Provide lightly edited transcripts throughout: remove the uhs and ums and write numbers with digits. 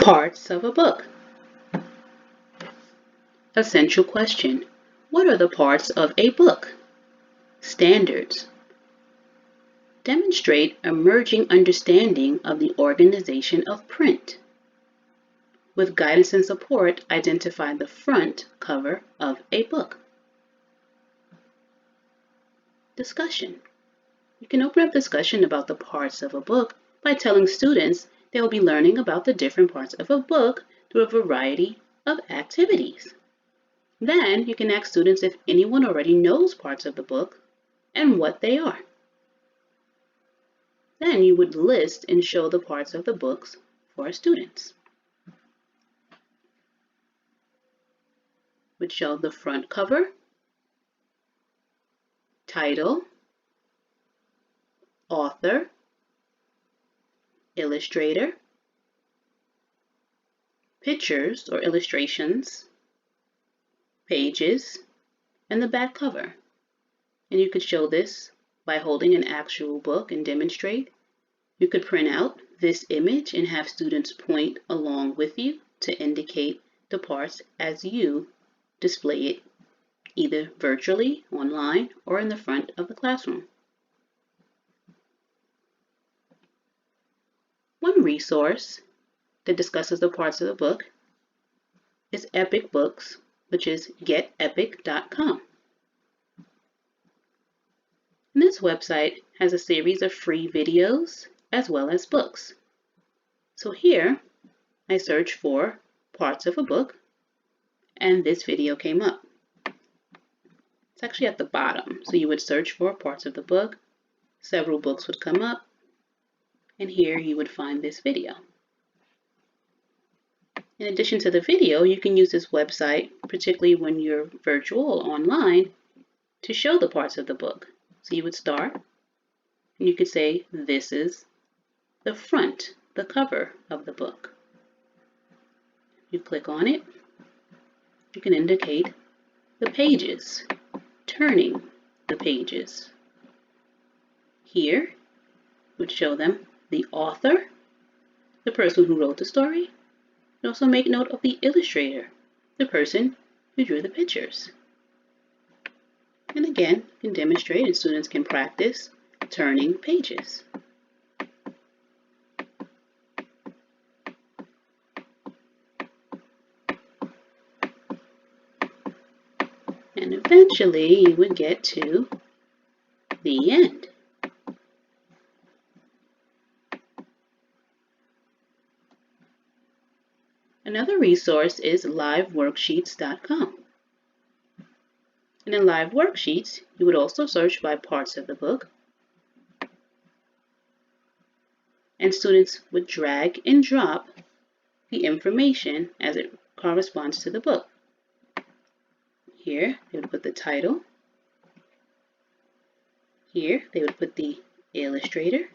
Parts of a book. Essential question. What are the parts of a book? Standards. Demonstrate emerging understanding of the organization of print. With guidance and support, identify the front cover of a book. Discussion. You can open up discussion about the parts of a book by telling students they will be learning about the different parts of a book through a variety of activities. Then you can ask students if anyone already knows parts of the book and what they are. Then you would list and show the parts of the books for our students. Would show the front cover, title, author, illustrator, pictures or illustrations, pages, and the back cover. And you could show this by holding an actual book and demonstrate. You could print out this image and have students point along with you to indicate the parts as you display it either virtually, online, or in the front of the classroom. One resource that discusses the parts of the book is Epic Books, which is getepic.com. And this website has a series of free videos as well as books. So here I searched for parts of a book and this video came up. It's actually at the bottom. So you would search for parts of the book, several books would come up, and here you would find this video. In addition to the video, you can use this website, particularly when you're virtual or online, to show the parts of the book. So you would start, and you could say, this is the front, the cover of the book. You click on it, you can indicate the pages, turning the pages. Here, would show them the author, the person who wrote the story. You also make note of the illustrator, the person who drew the pictures. And again, you can demonstrate and students can practice turning pages. And eventually you would get to the end. Another resource is liveworksheets.com. And in Live Worksheets, you would also search by parts of the book. And students would drag and drop the information as it corresponds to the book. Here, they would put the title. Here, they would put the illustrator,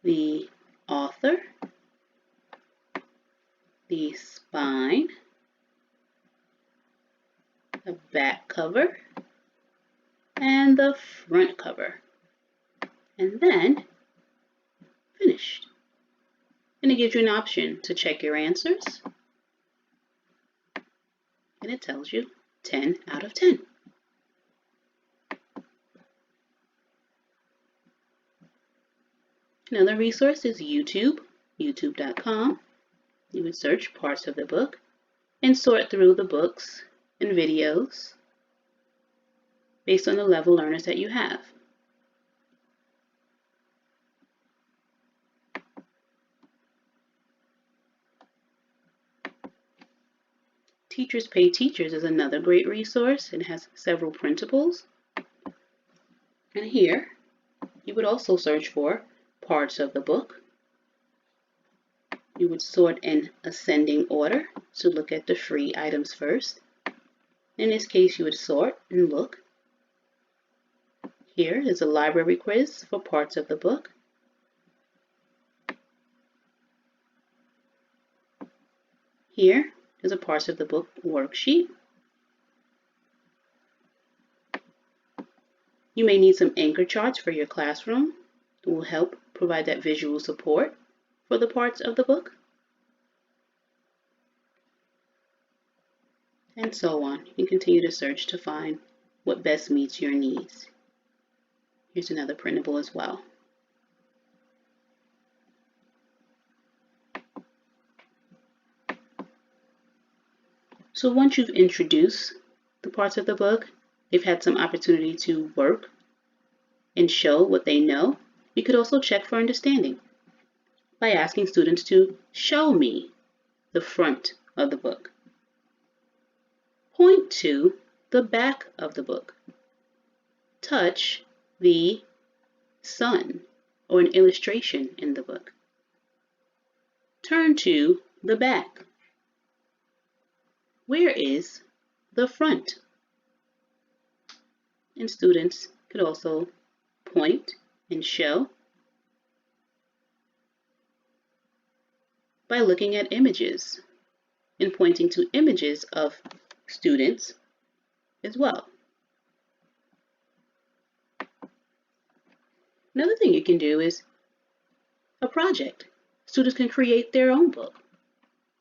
the author, the spine, the back cover, and the front cover. And then finished. And it gives you an option to check your answers. And it tells you 10 out of 10. Another resource is YouTube, youtube.com. You would search parts of the book and sort through the books and videos based on the level learners that you have. Teachers Pay Teachers is another great resource. It has several printables. And here, you would also search for parts of the book. You would sort in ascending order to look at the free items first. In this case, you would sort and look. Here is a library quiz for parts of the book. Here is a parts of the book worksheet. You may need some anchor charts for your classroom. It will help provide that visual support for the parts of the book. and so on. You can continue to search to find what best meets your needs. Here's another printable as well. So once you've introduced the parts of the book, they've had some opportunity to work and show what they know. You could also check for understanding by asking students to show me the front of the book. Point to the back of the book. Touch the sun or an illustration in the book. Turn to the back. Where is the front? And students could also point and show by looking at images and pointing to images of students as well. Another thing you can do is a project. Students can create their own book.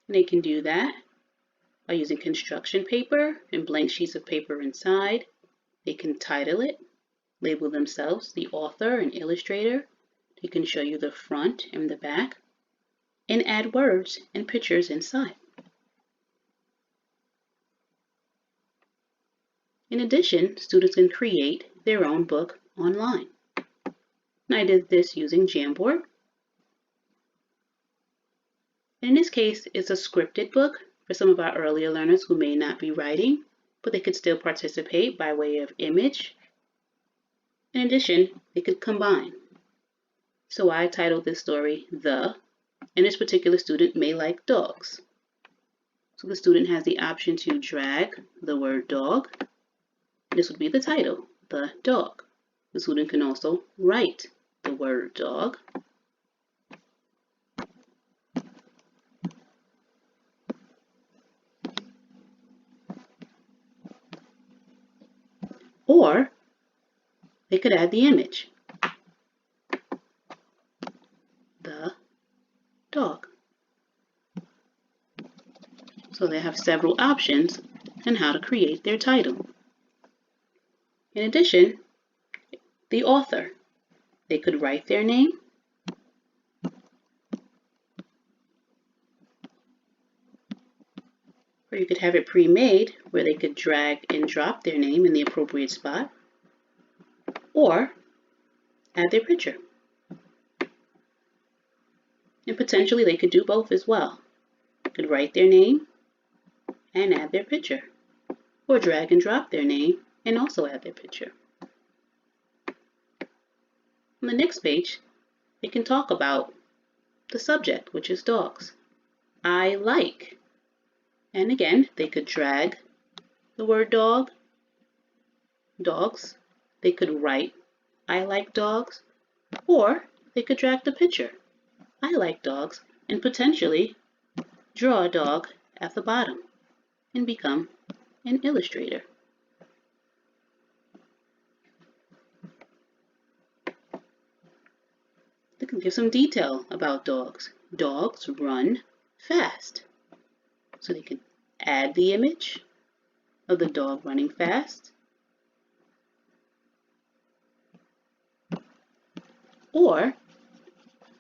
And they can do that by using construction paper and blank sheets of paper inside. They can title it, label themselves the author and illustrator. They can show you the front and the back, and add words and pictures inside. In addition, students can create their own book online. And I did this using Jamboard. In this case, it's a scripted book for some of our earlier learners who may not be writing, but they could still participate by way of image. In addition, they could combine. So I titled this story The, and this particular student may like dogs. So the student has the option to drag the word dog. This would be the title, The Dog. The student can also write the word dog. Or they could add the image, the dog. So they have several options on how to create their title. In addition, the author, they could write their name, or you could have it pre-made where they could drag and drop their name in the appropriate spot, or add their picture. And potentially they could do both as well. They could write their name and add their picture, or drag and drop their name and also add their picture. On the next page, they can talk about the subject, which is dogs. I like. And again, they could drag the word dog, dogs. They could write, I like dogs, or they could drag the picture, I like dogs, and potentially draw a dog at the bottom and become an illustrator. They can give some detail about dogs. Dogs run fast. So they could add the image of the dog running fast, or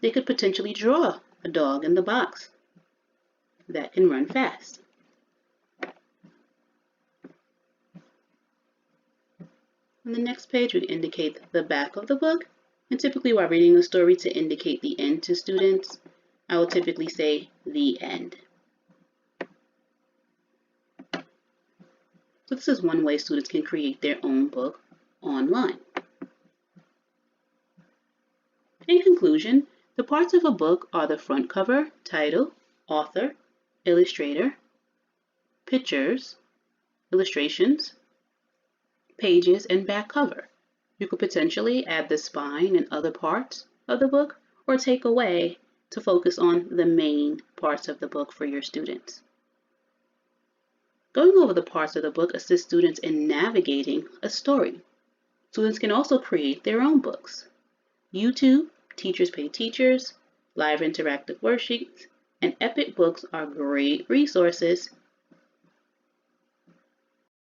they could potentially draw a dog in the box that can run fast. On the next page, we indicate the back of the book, and typically while reading a story to indicate the end to students, I will typically say the end. So this is one way students can create their own book online. In conclusion, the parts of a book are the front cover, title, author, illustrator, pictures, illustrations, pages, and back cover. You could potentially add the spine and other parts of the book, or take away to focus on the main parts of the book for your students. Going over the parts of the book assists students in navigating a story. Students can also create their own books. YouTube, Teachers Pay Teachers, live interactive worksheets, and Epic Books are great resources